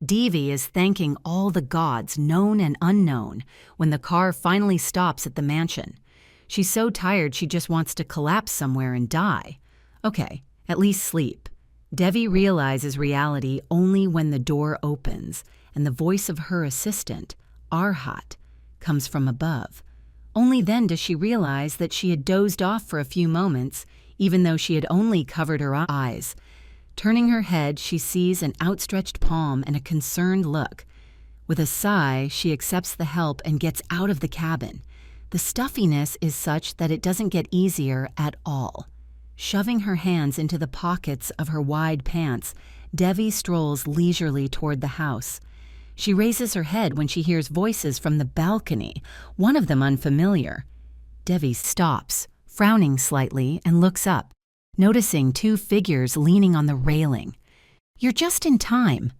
Devi is thanking all the gods, known and unknown, when the car finally stops at the mansion. She's so tired she just wants to collapse somewhere and die. Okay, at least sleep. Devi realizes reality only when the door opens and the voice of her assistant, Arhat, comes from above. Only then does she realize that she had dozed off for a few moments, even though she had only covered her eyes. Turning her head, she sees an outstretched palm and a concerned look. With a sigh, she accepts the help and gets out of the cabin. The stuffiness is such that it doesn't get easier at all. Shoving her hands into the pockets of her wide pants, Devi strolls leisurely toward the house. She raises her head when she hears voices from the balcony, one of them unfamiliar. Devi stops, frowning slightly, and looks up, noticing two figures leaning on the railing. "You're just in time."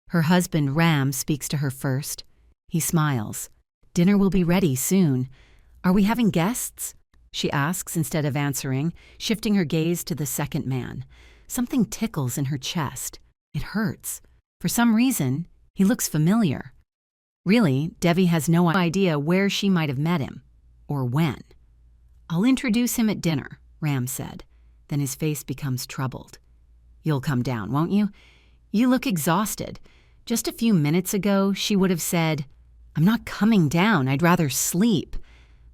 Her husband Ram speaks to her first. He smiles. "Dinner will be ready soon. Are we having guests?" she asks instead of answering, shifting her gaze to the second man. Something tickles in her chest. It hurts. For some reason, he looks familiar. Really, Devi has no idea where she might have met him, or when. "I'll introduce him at dinner," Ram said. Then his face becomes troubled. "You'll come down, won't you? You look exhausted. Just a few minutes ago, she would have said, 'I'm not coming down, I'd rather sleep.'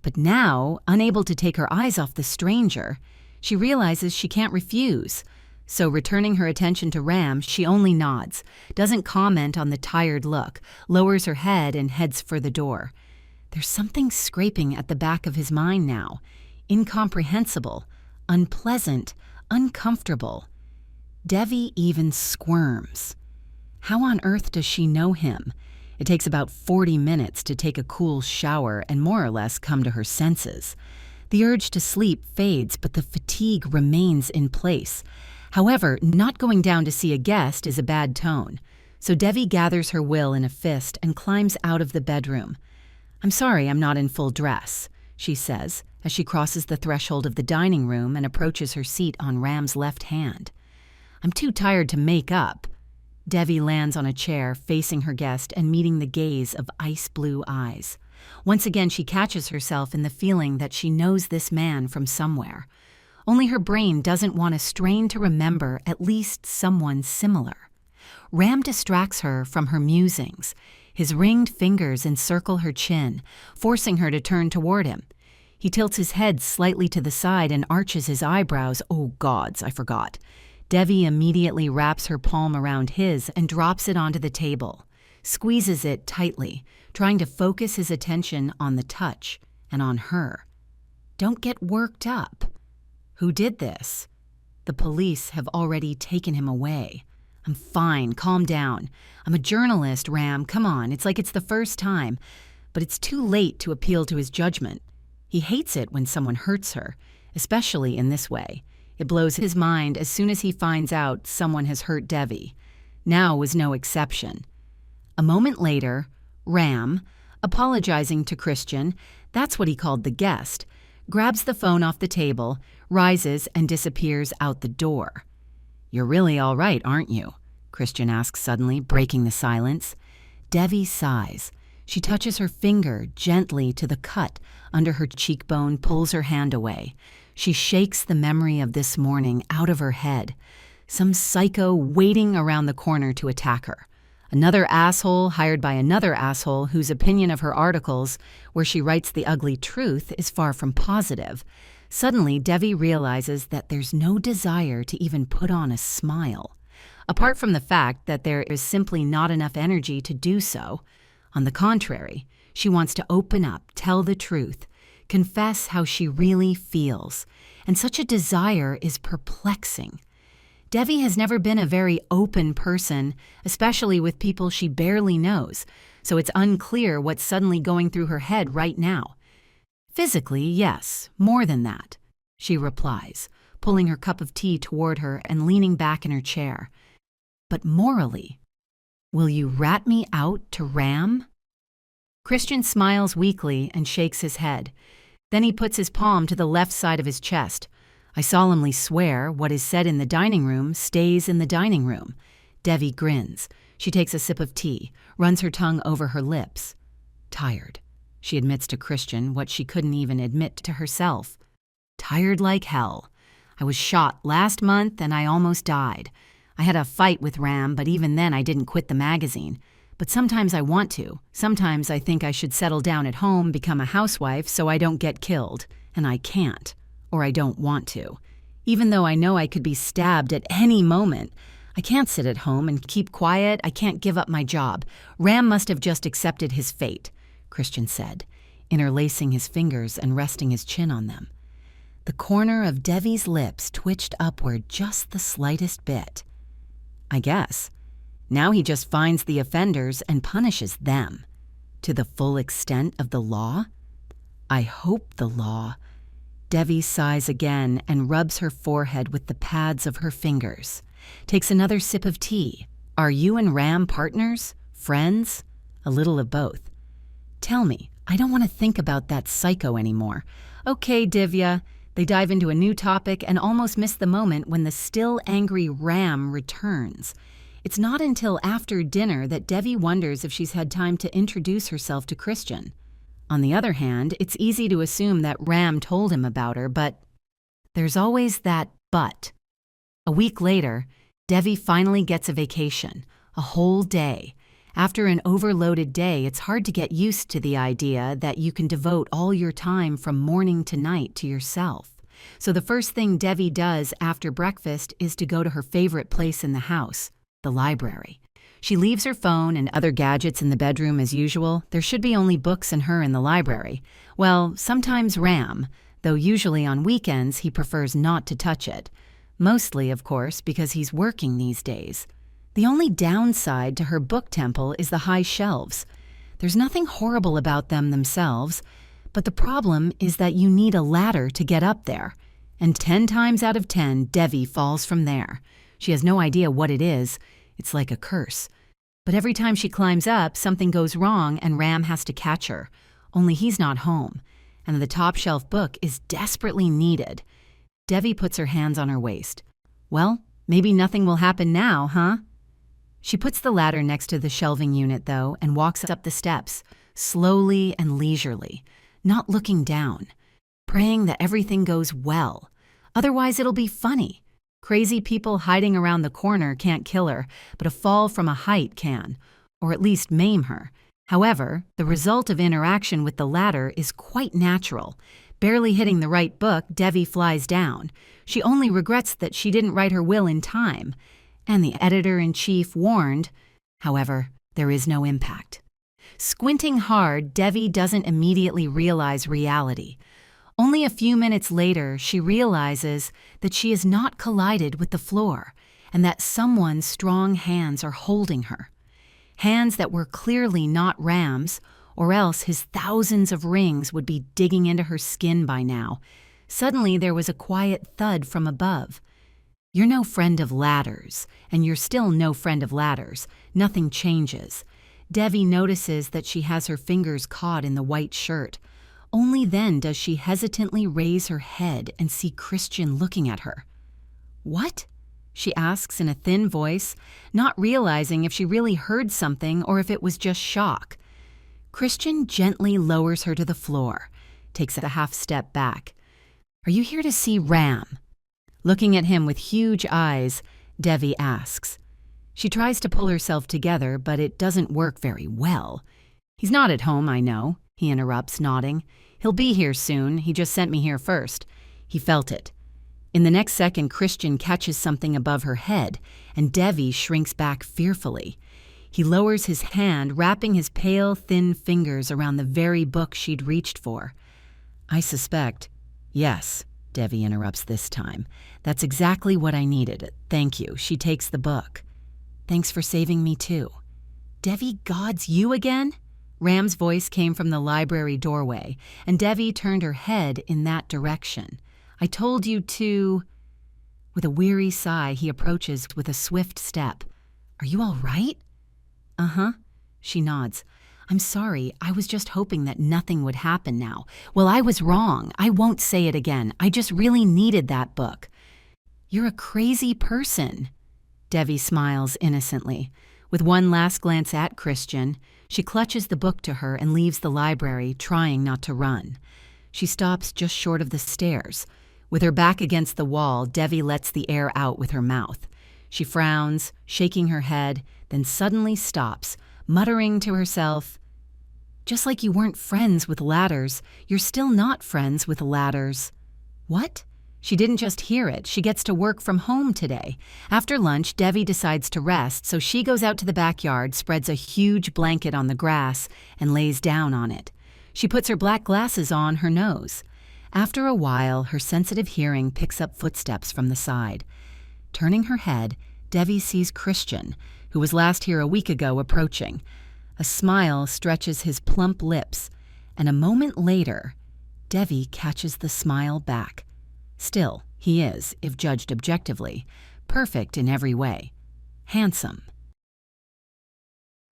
But now, unable to take her eyes off the stranger, she realizes she can't refuse. So returning her attention to Ram, she only nods, doesn't comment on the tired look, lowers her head and heads for the door. There's something scraping at the back of his mind now, incomprehensible, unpleasant, uncomfortable. Devi even squirms. How on earth does she know him? It takes about 40 minutes to take a cool shower and more or less come to her senses. The urge to sleep fades, but the fatigue remains in place. However, not going down to see a guest is a bad tone, so Devi gathers her will in a fist and climbs out of the bedroom. "I'm sorry I'm not in full dress," she says, as she crosses the threshold of the dining room and approaches her seat on Ram's left hand. "I'm too tired to make up." Devi lands on a chair, facing her guest and meeting the gaze of ice-blue eyes. Once again, she catches herself in the feeling that she knows this man from somewhere. Only her brain doesn't want to strain to remember at least someone similar. Ram distracts her from her musings. His ringed fingers encircle her chin, forcing her to turn toward him. He tilts his head slightly to the side and arches his eyebrows. "Oh gods, I forgot." Devi immediately wraps her palm around his and drops it onto the table, squeezes it tightly, trying to focus his attention on the touch and on her. "Don't get worked up." "Who did this?" "The police have already taken him away." "I'm fine, calm down. I'm a journalist, Ram, come on, it's like it's the first time." But it's too late to appeal to his judgment. He hates it when someone hurts her, especially in this way. It blows his mind as soon as he finds out someone has hurt Devi. Now was no exception. A moment later, Ram, apologizing to Christian, that's what he called the guest, grabs the phone off the table, rises, and disappears out the door. "You're really all right, aren't you?" Christian asks suddenly, breaking the silence. Devi sighs. She touches her finger gently to the cut under her cheekbone, pulls her hand away. She shakes the memory of this morning out of her head. Some psycho waiting around the corner to attack her. Another asshole hired by another asshole whose opinion of her articles, where she writes the ugly truth, is far from positive. Suddenly, Devi realizes that there's no desire to even put on a smile. Apart from the fact that there is simply not enough energy to do so. On the contrary, she wants to open up, tell the truth, confess how she really feels, and such a desire is perplexing. Devi has never been a very open person, especially with people she barely knows, so it's unclear what's suddenly going through her head right now. "Physically, yes, more than that," she replies, pulling her cup of tea toward her and leaning back in her chair. "But morally, will you rat me out to Ram?" Christian smiles weakly and shakes his head. Then he puts his palm to the left side of his chest. "I solemnly swear what is said in the dining room stays in the dining room." Devi grins. She takes a sip of tea, runs her tongue over her lips. Tired. She admits to Christian what she couldn't even admit to herself. Tired like hell. I was shot last month and I almost died. I had a fight with Ram, but even then I didn't quit the magazine. But sometimes I want to. Sometimes I think I should settle down at home, become a housewife so I don't get killed. And I can't. Or I don't want to. Even though I know I could be stabbed at any moment, I can't sit at home and keep quiet. I can't give up my job. Ram must have just accepted his fate, Christian said, interlacing his fingers and resting his chin on them. The corner of Devi's lips twitched upward just the slightest bit. I guess. Now he just finds the offenders and punishes them. To the full extent of the law? I hope the law. Devi sighs again and rubs her forehead with the pads of her fingers. Takes another sip of tea. Are you and Ram partners? Friends? A little of both. Tell me, I don't want to think about that psycho anymore. Okay, Divya. They dive into a new topic and almost miss the moment when the still angry Ram returns. It's not until after dinner that Devi wonders if she's had time to introduce herself to Christian. On the other hand, it's easy to assume that Ram told him about her, but there's always that but. A week later, Devi finally gets a vacation, a whole day. After an overloaded day, it's hard to get used to the idea that you can devote all your time from morning to night to yourself. So the first thing Devi does after breakfast is to go to her favorite place in the house, the library. She leaves her phone and other gadgets in the bedroom as usual. There should be only books and her in the library. Well, sometimes Ram, though usually on weekends he prefers not to touch it. Mostly, of course, because he's working these days. The only downside to her book temple is the high shelves. There's nothing horrible about them themselves, but the problem is that you need a ladder to get up there. And 10 times out of 10, Devi falls from there. She has no idea what it is. It's like a curse. But every time she climbs up, something goes wrong and Ram has to catch her. Only he's not home, and the top shelf book is desperately needed. Devi puts her hands on her waist. Well, maybe nothing will happen now, huh? She puts the ladder next to the shelving unit, though, and walks up the steps, slowly and leisurely, not looking down, praying that everything goes well. Otherwise, it'll be funny. Crazy people hiding around the corner can't kill her, but a fall from a height can, or at least maim her. However, the result of interaction with the ladder is quite natural. Barely hitting the right book, Devi flies down. She only regrets that she didn't write her will in time. And the editor-in-chief warned. However, there is no impact. Squinting hard, Devi doesn't immediately realize reality. Only a few minutes later, she realizes that she is not collided with the floor and that someone's strong hands are holding her. Hands that were clearly not Ram's, or else his thousands of rings would be digging into her skin by now. Suddenly, there was a quiet thud from above. You're no friend of ladders, and you're still no friend of ladders. Nothing changes. Devi notices that she has her fingers caught in the white shirt. Only then does she hesitantly raise her head and see Christian looking at her. "What?" she asks in a thin voice, not realizing if she really heard something or if it was just shock. Christian gently lowers her to the floor, takes a half step back. "Are you here to see Ram?" Looking at him with huge eyes, Devi asks. She tries to pull herself together, but it doesn't work very well. "He's not at home, I know," he interrupts, nodding. "He'll be here soon. He just sent me here first." He felt it. In the next second, Christian catches something above her head, and Devi shrinks back fearfully. He lowers his hand, wrapping his pale, thin fingers around the very book she'd reached for. "I suspect—" "Yes," Devi interrupts this time. "That's exactly what I needed. Thank you." She takes the book. "Thanks for saving me, too." "Devi gods you again?" Ram's voice came from the library doorway, and Devi turned her head in that direction. "I told you to—" With a weary sigh, he approaches with a swift step. "Are you all right?" "Uh-huh." She nods. "I'm sorry. I was just hoping that nothing would happen now. Well, I was wrong. I won't say it again. I just really needed that book." "You're a crazy person." Devi smiles innocently. With one last glance at Christian, she clutches the book to her and leaves the library, trying not to run. She stops just short of the stairs. With her back against the wall, Devi lets the air out with her mouth. She frowns, shaking her head, then suddenly stops, muttering to herself, "Just like you weren't friends with ladders, you're still not friends with ladders." What? She didn't just hear it. She gets to work from home today. After lunch, Devi decides to rest, so she goes out to the backyard, spreads a huge blanket on the grass, and lays down on it. She puts her black glasses on her nose. After a while, her sensitive hearing picks up footsteps from the side. Turning her head, Devi sees Christian, who was last here a week ago, approaching. A smile stretches his plump lips, and a moment later, Devi catches the smile back. Still, he is, if judged objectively, perfect in every way. Handsome.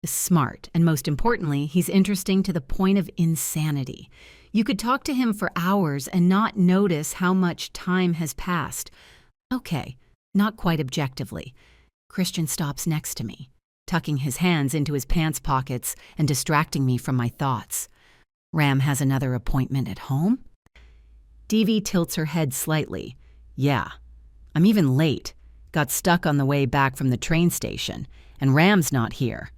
Smart, and most importantly, he's interesting to the point of insanity. You could talk to him for hours and not notice how much time has passed. Okay, not quite objectively. Christian stops next to me, tucking his hands into his pants pockets and distracting me from my thoughts. Ram has another appointment at home? Devi tilts her head slightly. Yeah, I'm even late. Got stuck on the way back from the train station, and Ram's not here.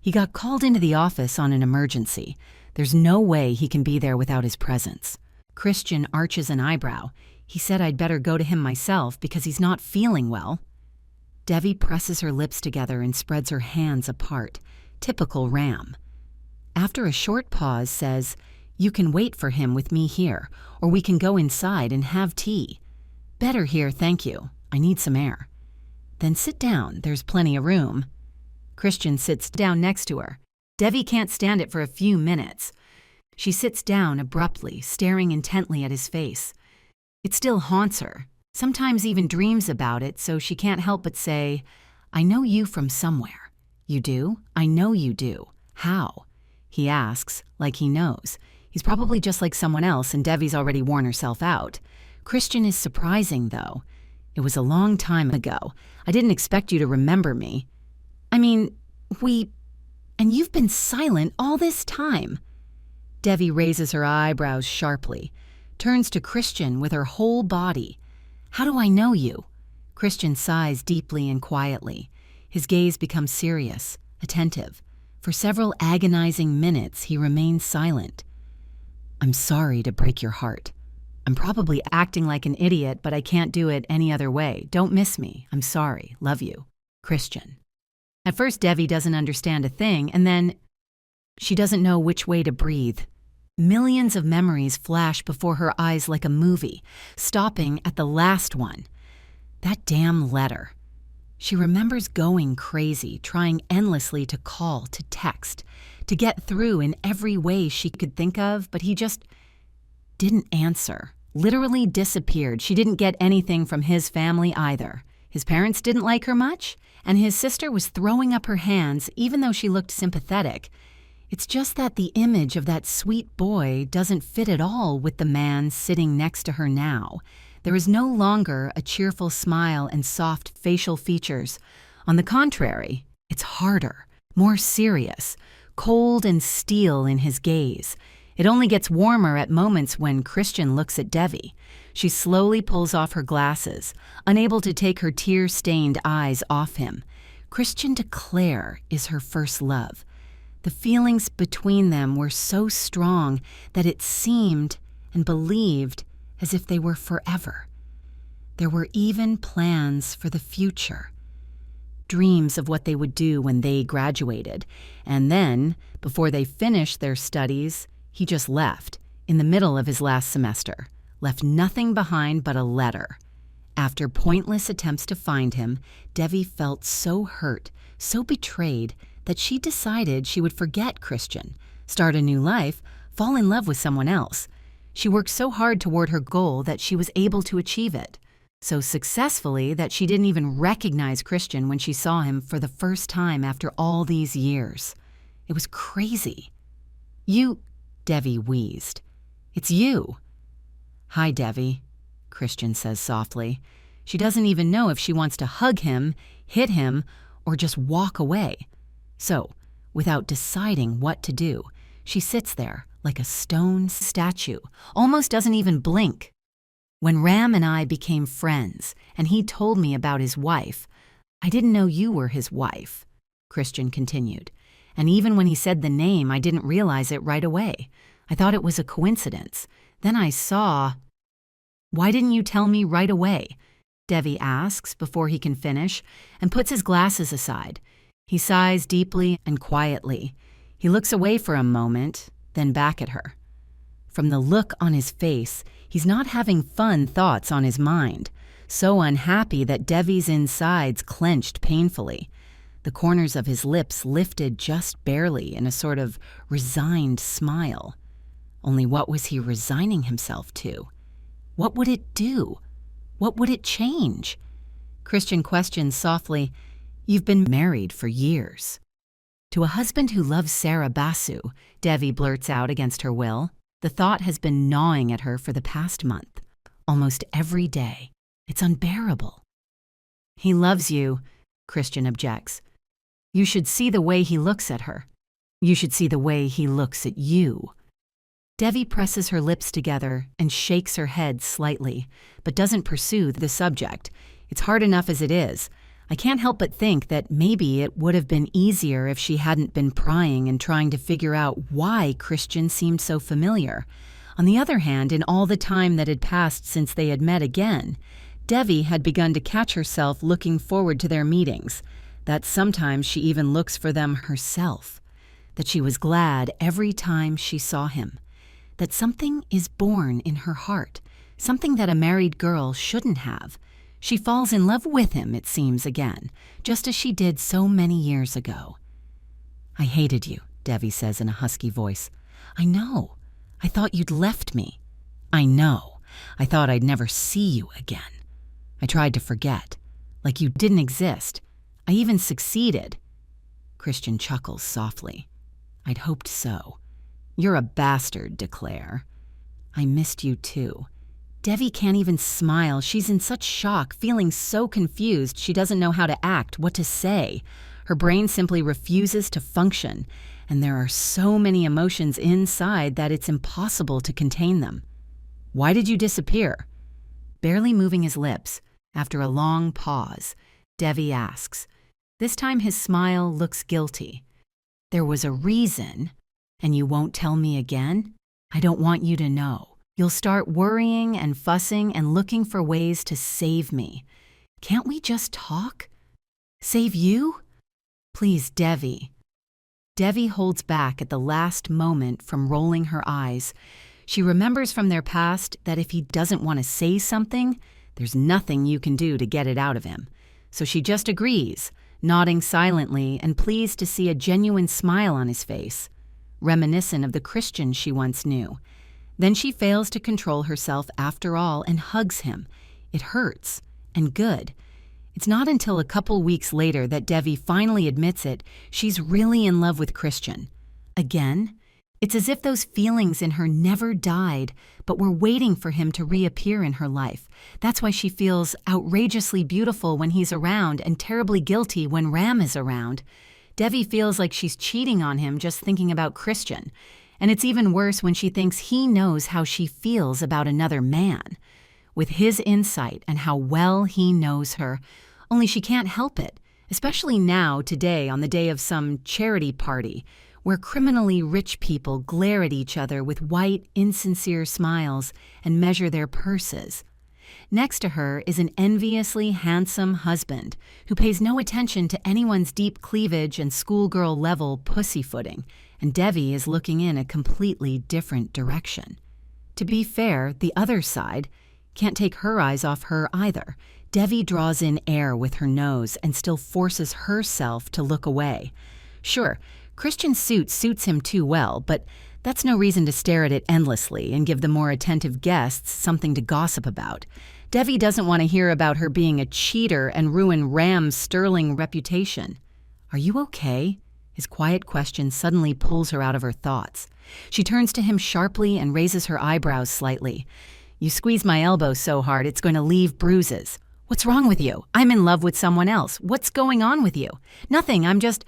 He got called into the office on an emergency. There's no way he can be there without his presence. Christian arches an eyebrow. He said I'd better go to him myself because he's not feeling well. Devi presses her lips together and spreads her hands apart. Typical Ram. After a short pause, says, "You can wait for him with me here, or we can go inside and have tea." "Better here, thank you. I need some air." "Then sit down. There's plenty of room." Christian sits down next to her. Devi can't stand it for a few minutes. She sits down abruptly, staring intently at his face. It still haunts her, sometimes even dreams about it, so she can't help but say, "I know you from somewhere." "You do? I know you do. How?" He asks, like he knows. He's probably just like someone else, and Devi's already worn herself out. Christian is surprising, though. "It was a long time ago. I didn't expect you to remember me." "I mean, and you've been silent all this time." Devi raises her eyebrows sharply, turns to Christian with her whole body. "How do I know you?" Christian sighs deeply and quietly. His gaze becomes serious, attentive. For several agonizing minutes, he remains silent. "I'm sorry to break your heart. I'm probably acting like an idiot, but I can't do it any other way. Don't miss me. I'm sorry. Love you. Christian." At first, Devi doesn't understand a thing, and then she doesn't know which way to breathe. Millions of memories flash before her eyes like a movie, stopping at the last one. That damn letter. She remembers going crazy, trying endlessly to call, to text, to get through in every way she could think of, but he just didn't answer. Literally disappeared. She didn't get anything from his family either. His parents didn't like her much, and his sister was throwing up her hands even though she looked sympathetic. It's just that the image of that sweet boy doesn't fit at all with the man sitting next to her now. There is no longer a cheerful smile and soft facial features. On the contrary, it's harder, more serious, cold and steel in his gaze. It only gets warmer at moments when Christian looks at Devi. She slowly pulls off her glasses, unable to take her tear-stained eyes off him. Christian de Clare is her first love. The feelings between them were so strong that it seemed and believed as if they were forever. There were even plans for the future, dreams of what they would do when they graduated. And then, before they finished their studies, he just left, in the middle of his last semester, left nothing behind but a letter. After pointless attempts to find him, Devi felt so hurt, so betrayed, that she decided she would forget Christian, start a new life, fall in love with someone else. She worked so hard toward her goal that she was able to achieve it, so successfully that she didn't even recognize Christian when she saw him for the first time after all these years. It was crazy. "You," Devi wheezed. "It's you." "Hi, Devi," Christian says softly. She doesn't even know if she wants to hug him, hit him, or just walk away. So, without deciding what to do, she sits there like a stone statue, almost doesn't even blink. When Ram and I became friends, and he told me about his wife, I didn't know you were his wife, Christian continued. And even when he said the name, I didn't realize it right away. I thought it was a coincidence. Then I saw... Why didn't you tell me right away? Devi asks before he can finish, and puts his glasses aside. He sighs deeply and quietly. He looks away for a moment, then back at her. From the look on his face, he's not having fun thoughts on his mind, so unhappy that Devi's insides clenched painfully. The corners of his lips lifted just barely in a sort of resigned smile. Only what was he resigning himself to? What would it do? What would it change? Christian questions softly, "You've been married for years." To a husband who loves Sarah Basu, Devi blurts out against her will. The thought has been gnawing at her for the past month, almost every day. It's unbearable. "He loves you," Christian objects. "You should see the way he looks at her. You should see the way he looks at you." Devi presses her lips together and shakes her head slightly, but doesn't pursue the subject. It's hard enough as it is. I can't help but think that maybe it would have been easier if she hadn't been prying and trying to figure out why Christian seemed so familiar. On the other hand, in all the time that had passed since they had met again, Devi had begun to catch herself looking forward to their meetings, that sometimes she even looks for them herself, that she was glad every time she saw him, that something is born in her heart, something that a married girl shouldn't have. She falls in love with him, it seems, again, just as she did so many years ago. "I hated you," Devi says in a husky voice. "I know. I thought you'd left me. I know. I thought I'd never see you again. I tried to forget, like you didn't exist. I even succeeded." Christian chuckles softly. "I'd hoped so. You're a bastard, Declare. I missed you too." Devi can't even smile. She's in such shock, feeling so confused she doesn't know how to act, what to say. Her brain simply refuses to function, and there are so many emotions inside that it's impossible to contain them. "Why did you disappear?" Barely moving his lips, after a long pause, Devi asks. This time his smile looks guilty. "There was a reason, and you won't tell me again? I don't want you to know. You'll start worrying and fussing and looking for ways to save me. Can't we just talk? Save you? Please, Devi." Devi holds back at the last moment from rolling her eyes. She remembers from their past that if he doesn't want to say something, there's nothing you can do to get it out of him. So she just agrees, nodding silently and pleased to see a genuine smile on his face, reminiscent of the Christian she once knew. Then she fails to control herself after all and hugs him. It hurts, and good. It's not until a couple weeks later that Devi finally admits it. She's really in love with Christian. Again, it's as if those feelings in her never died, but were waiting for him to reappear in her life. That's why she feels outrageously beautiful when he's around and terribly guilty when Ram is around. Devi feels like she's cheating on him just thinking about Christian. And it's even worse when she thinks he knows how she feels about another man. With his insight and how well he knows her, only she can't help it, especially now, today, on the day of some charity party, where criminally rich people glare at each other with white, insincere smiles and measure their purses. Next to her is an enviously handsome husband who pays no attention to anyone's deep cleavage and schoolgirl-level pussyfooting, and Devi is looking in a completely different direction. To be fair, the other side can't take her eyes off her either. Devi draws in air with her nose and still forces herself to look away. Sure, Christian's suit suits him too well, but that's no reason to stare at it endlessly and give the more attentive guests something to gossip about. Devi doesn't want to hear about her being a cheater and ruin Ram's sterling reputation. "Are you okay?" His quiet question suddenly pulls her out of her thoughts. She turns to him sharply and raises her eyebrows slightly. "You squeezed my elbow so hard it's going to leave bruises." What's wrong with you? I'm in love with someone else. What's going on with you? Nothing, I'm just,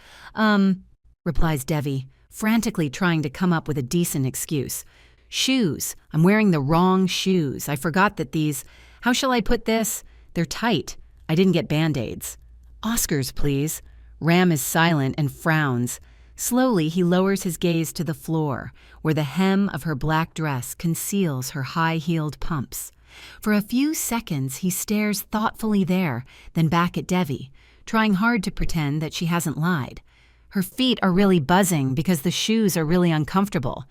replies Devi, frantically trying to come up with a decent excuse. Shoes. I'm wearing the wrong shoes. I forgot that these, how shall I put this? They're tight. I didn't get Band-Aids. Oscars, please. Ram is silent and frowns. Slowly, he lowers his gaze to the floor, where the hem of her black dress conceals her high-heeled pumps. For a few seconds, he stares thoughtfully there, then back at Devi, trying hard to pretend that she hasn't lied. Her feet are really buzzing because the shoes are really uncomfortable.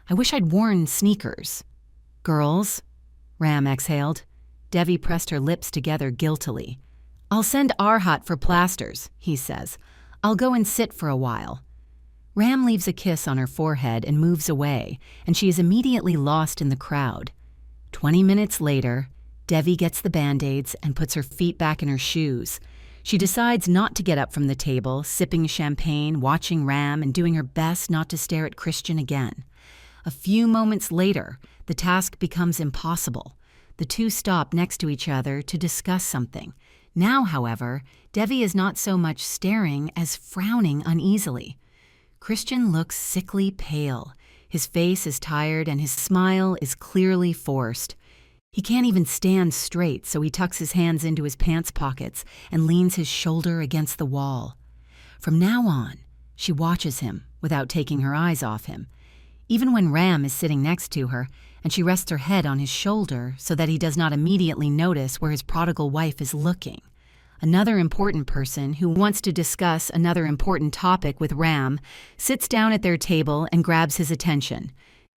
I wish I'd worn sneakers. Girls, Ram exhaled. Devi pressed her lips together guiltily. I'll send Arhat for plasters, he says. I'll go and sit for a while. Ram leaves a kiss on her forehead and moves away, and she is immediately lost in the crowd. 20 minutes later, Devi gets the Band-Aids and puts her feet back in her shoes. She decides not to get up from the table, sipping champagne, watching Ram, and doing her best not to stare at Christian again. A few moments later, the task becomes impossible. The two stop next to each other to discuss something. Now, however, Devi is not so much staring as frowning uneasily. Christian looks sickly pale. His face is tired and his smile is clearly forced. He can't even stand straight, so he tucks his hands into his pants pockets and leans his shoulder against the wall. From now on, she watches him without taking her eyes off him. Even when Ram is sitting next to her, and she rests her head on his shoulder so that he does not immediately notice where his prodigal wife is looking. Another important person who wants to discuss another important topic with Ram sits down at their table and grabs his attention.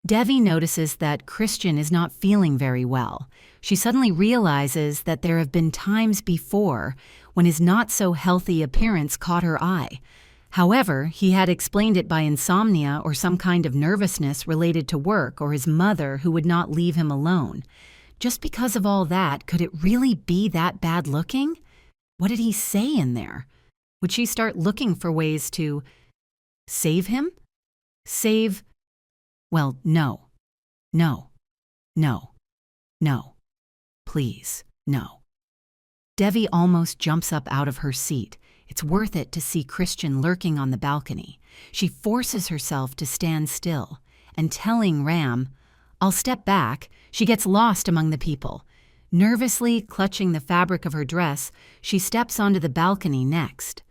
Devi notices that Christian is not feeling very well. She suddenly realizes that there have been times before when his not-so-healthy appearance caught her eye. However, he had explained it by insomnia or some kind of nervousness related to work or his mother who would not leave him alone. Just because of all that, could it really be that bad looking? What did he say in there? Would she start looking for ways to save him? Save? Well, no. No. No. No. Please, no. Devi almost jumps up out of her seat. It's worth it to see Christian lurking on the balcony. She forces herself to stand still, and telling Ram, I'll step back, she gets lost among the people. Nervously clutching the fabric of her dress, she steps onto the balcony next.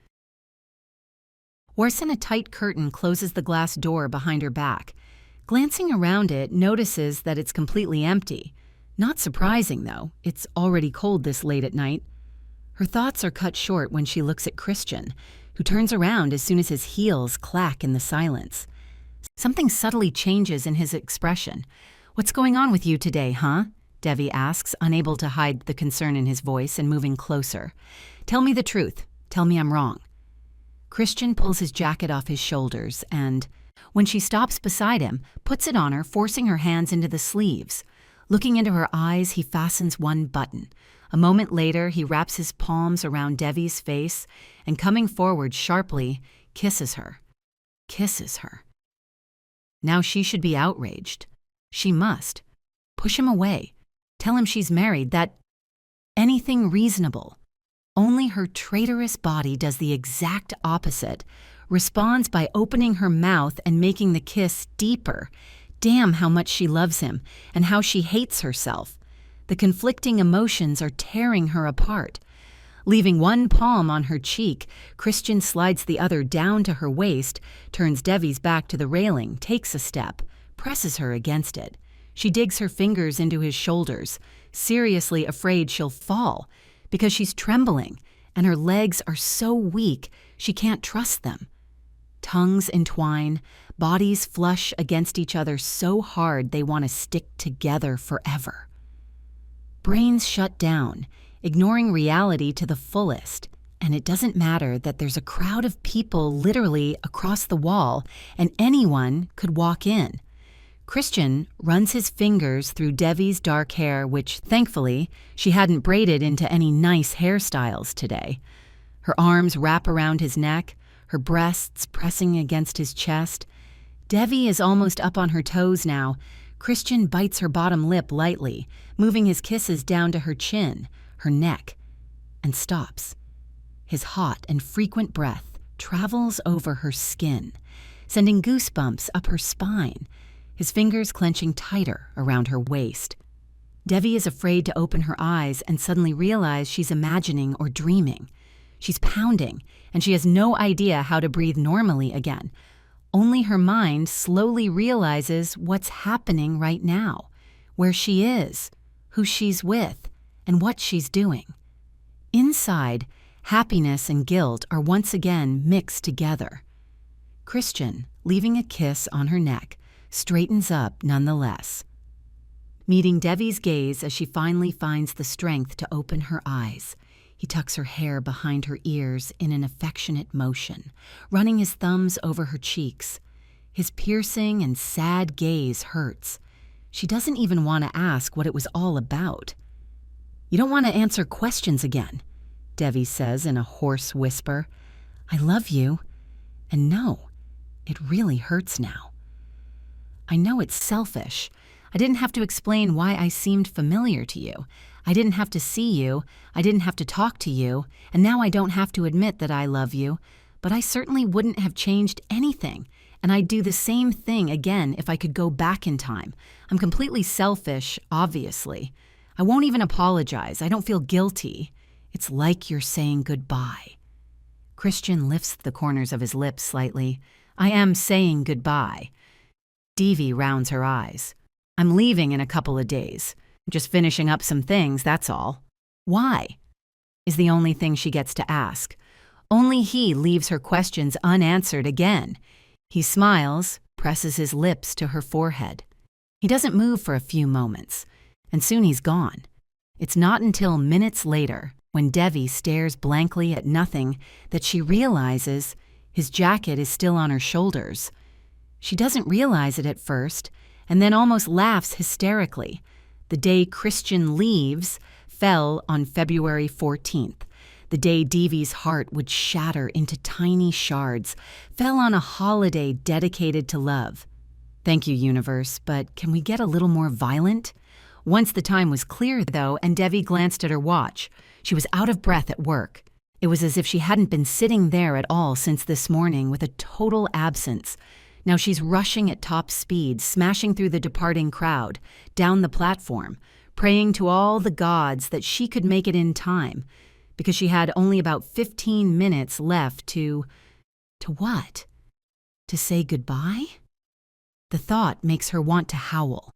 Orson, a tight curtain closes the glass door behind her back. Glancing around it, notices that it's completely empty. Not surprising, though. It's already cold this late at night. Her thoughts are cut short when she looks at Christian, who turns around as soon as his heels clack in the silence. Something subtly changes in his expression. What's going on with you today, huh? Devi asks, unable to hide the concern in his voice and moving closer. Tell me the truth. Tell me I'm wrong. Christian pulls his jacket off his shoulders and, when she stops beside him, puts it on her, forcing her hands into the sleeves. Looking into her eyes, he fastens one button. A moment later, he wraps his palms around Devi's face and, coming forward sharply, kisses her. Kisses her. Now she should be outraged. She must. Push him away. Tell him she's married, that anything reasonable. Only her traitorous body does the exact opposite, responds by opening her mouth and making the kiss deeper. Damn how much she loves him and how she hates herself. The conflicting emotions are tearing her apart. Leaving one palm on her cheek, Christian slides the other down to her waist, turns Devi's back to the railing, takes a step, presses her against it. She digs her fingers into his shoulders, seriously afraid she'll fall, because she's trembling, and her legs are so weak she can't trust them. Tongues entwine, bodies flush against each other so hard they want to stick together forever. Brains shut down, ignoring reality to the fullest, and it doesn't matter that there's a crowd of people literally across the wall and anyone could walk in. Christian runs his fingers through Devi's dark hair, which, thankfully, she hadn't braided into any nice hairstyles today. Her arms wrap around his neck, her breasts pressing against his chest. Devi is almost up on her toes now. Christian bites her bottom lip lightly, moving his kisses down to her chin, her neck. and stops. His hot and frequent breath travels over her skin, sending goosebumps up her spine, his fingers clenching tighter around her waist. Devi is afraid to open her eyes and suddenly realize she's imagining or dreaming. She's pounding, and she has no idea how to breathe normally again. Only her mind slowly realizes what's happening right now, where she is, who she's with, and what she's doing. Inside, happiness and guilt are once again mixed together. Christian, leaving a kiss on her neck, straightens up nonetheless. Meeting Devi's gaze as she finally finds the strength to open her eyes, he tucks her hair behind her ears in an affectionate motion, running his thumbs over her cheeks. His piercing and sad gaze hurts. She doesn't even want to ask what it was all about. "You don't want to answer questions again," Devi says in a hoarse whisper. "I love you, and no, it really hurts now. I know it's selfish. I didn't have to explain why I seemed familiar to you. I didn't have to see you. I didn't have to talk to you. And now I don't have to admit that I love you. But I certainly wouldn't have changed anything. And I'd do the same thing again if I could go back in time. I'm completely selfish, obviously. I won't even apologize. I don't feel guilty. It's like you're saying goodbye." Christian lifts the corners of his lips slightly. "I am saying goodbye." Devi rounds her eyes. "I'm leaving in a couple of days. Just finishing up some things, that's all." "Why?" is the only thing she gets to ask. Only he leaves her questions unanswered again. He smiles, presses his lips to her forehead. He doesn't move for a few moments, and soon he's gone. It's not until minutes later, when Devi stares blankly at nothing, that she realizes his jacket is still on her shoulders. She doesn't realize it at first, and then almost laughs hysterically. The day Christian leaves fell on February 14th. The day Devi's heart would shatter into tiny shards fell on a holiday dedicated to love. Thank you, universe, but can we get a little more violent? Once the time was clear, though, and Devi glanced at her watch. She was out of breath at work. It was as if she hadn't been sitting there at all since this morning, with a total absence. Now she's rushing at top speed, smashing through the departing crowd, down the platform, praying to all the gods that she could make it in time, because she had only about 15 minutes left to what? To say goodbye? The thought makes her want to howl.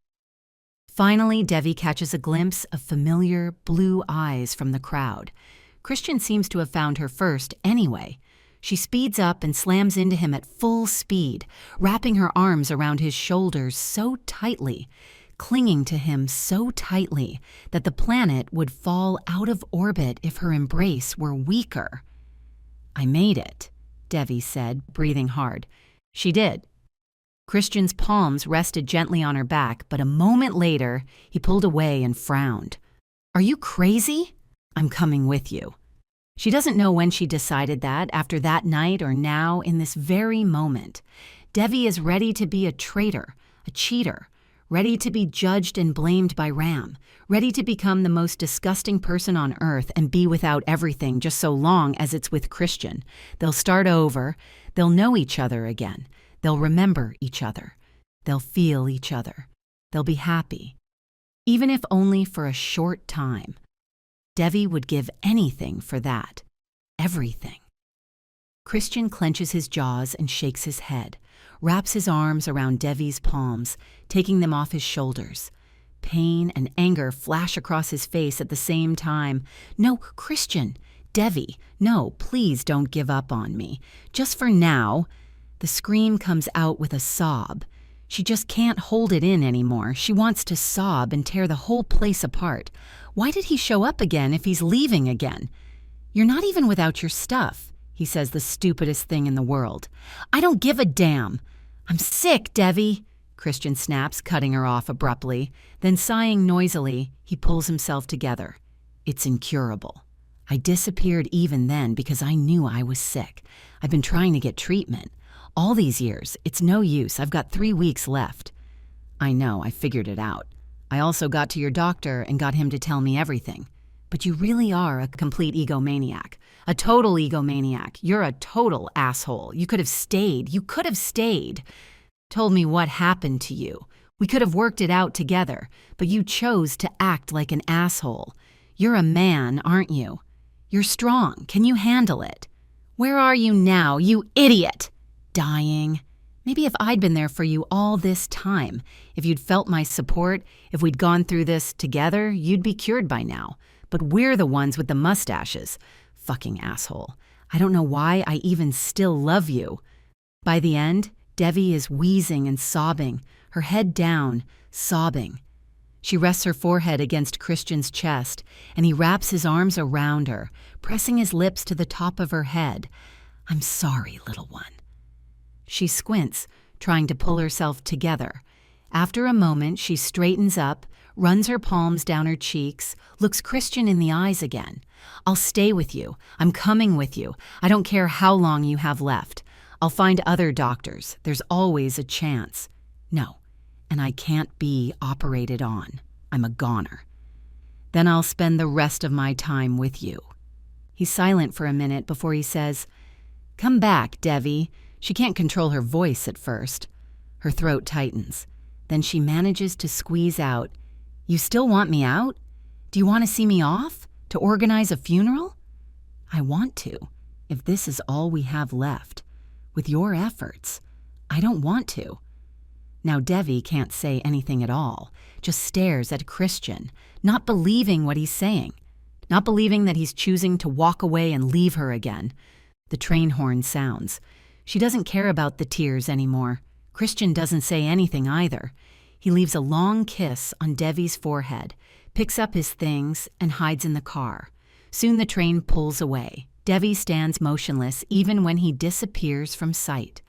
Finally, Devi catches a glimpse of familiar blue eyes from the crowd. Christian seems to have found her first anyway. She speeds up and slams into him at full speed, wrapping her arms around his shoulders so tightly, clinging to him so tightly that the planet would fall out of orbit if her embrace were weaker. "I made it," Devi said, breathing hard. She did. Christian's palms rested gently on her back, but a moment later, he pulled away and frowned. "Are you crazy? I'm coming with you." She doesn't know when she decided that, after that night or now, in this very moment. Devi is ready to be a traitor, a cheater, ready to be judged and blamed by Ram, ready to become the most disgusting person on earth and be without everything just so long as it's with Christian. They'll start over, they'll know each other again, they'll remember each other, they'll feel each other, they'll be happy. Even if only for a short time. Devi would give anything for that. Everything. Christian clenches his jaws and shakes his head, wraps his arms around Devi's palms, taking them off his shoulders. Pain and anger flash across his face at the same time. "No, Christian! Devi! No, please don't give up on me. Just for now." The scream comes out with a sob. She just can't hold it in anymore. She wants to sob and tear the whole place apart. Why did he show up again if he's leaving again? "You're not even without your stuff," he says, the stupidest thing in the world. "I don't give a damn." "I'm sick, Devi," Christian snaps, cutting her off abruptly. Then, sighing noisily, he pulls himself together. "It's incurable. I disappeared even then because I knew I was sick. I've been trying to get treatment. All these years, it's no use. I've got 3 weeks left." "I know, I figured it out. I also got to your doctor and got him to tell me everything. But you really are a complete egomaniac. A total egomaniac. You're a total asshole. You could have stayed. You could have stayed. Told me what happened to you. We could have worked it out together, but you chose to act like an asshole. You're a man, aren't you? You're strong. Can you handle it? Where are you now, you idiot? Dying. Maybe if I'd been there for you all this time, if you'd felt my support, if we'd gone through this together, you'd be cured by now. But we're the ones with the mustaches. Fucking asshole. I don't know why I even still love you. By the end, Devi is wheezing and sobbing, her head down, sobbing. She rests her forehead against Christian's chest, and he wraps his arms around her, pressing his lips to the top of her head. I'm sorry, little one. She squints, trying to pull herself together. After a moment, she straightens up, runs her palms down her cheeks, looks Christian in the eyes again. I'll stay with you. I'm coming with you. I don't care how long you have left. I'll find other doctors. There's always a chance. No, and I can't be operated on. I'm a goner. Then I'll spend the rest of my time with you. He's silent for a minute before he says, Come back, Devi. She can't control her voice at first. Her throat tightens. Then she manages to squeeze out, You still want me out? Do you want to see me off? To organize a funeral? I want to, if this is all we have left. With your efforts. I don't want to. Now Devi can't say anything at all, just stares at Christian, not believing what he's saying, not believing that he's choosing to walk away and leave her again. The train horn sounds. She doesn't care about the tears anymore. Christian doesn't say anything either. He leaves a long kiss on Devi's forehead, picks up his things, and hides in the car. Soon the train pulls away. Devi stands motionless even when he disappears from sight.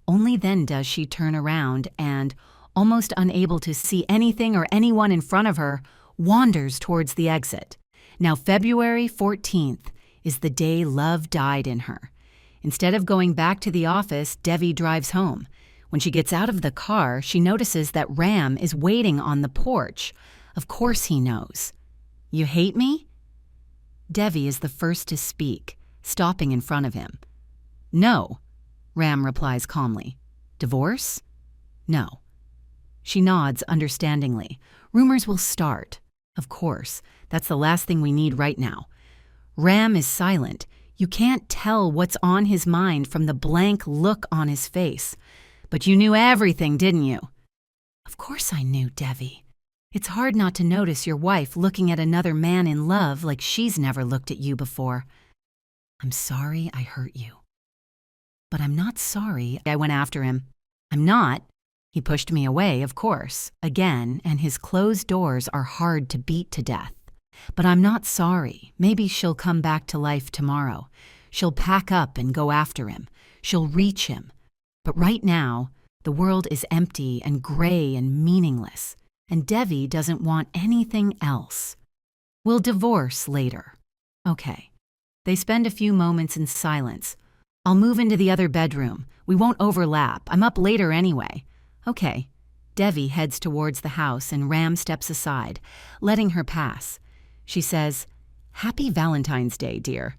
Only then does she turn around and, almost unable to see anything or anyone in front of her, wanders towards the exit. Now February 14th is the day love died in her. Instead of going back to the office, Devi drives home. When she gets out of the car, she notices that Ram is waiting on the porch. Of course he knows. You hate me? Devi is the first to speak, stopping in front of him. No, Ram replies calmly. Divorce? No. She nods understandingly. Rumors will start. Of course, that's the last thing we need right now. Ram is silent. You can't tell what's on his mind from the blank look on his face. But you knew everything, didn't you? Of course I knew, Devi. It's hard not to notice your wife looking at another man in love like she's never looked at you before. I'm sorry I hurt you. But I'm not sorry I went after him. I'm not. He pushed me away, of course, again, and his closed doors are hard to beat to death. But I'm not sorry. Maybe she'll come back to life tomorrow. She'll pack up and go after him. She'll reach him. But right now, the world is empty and gray and meaningless, and Devi doesn't want anything else. We'll divorce later. Okay. They spend a few moments in silence. I'll move into the other bedroom. We won't overlap. I'm up later anyway. Okay. Devi heads towards the house and Ram steps aside, letting her pass. She says, Happy Valentine's Day, dear.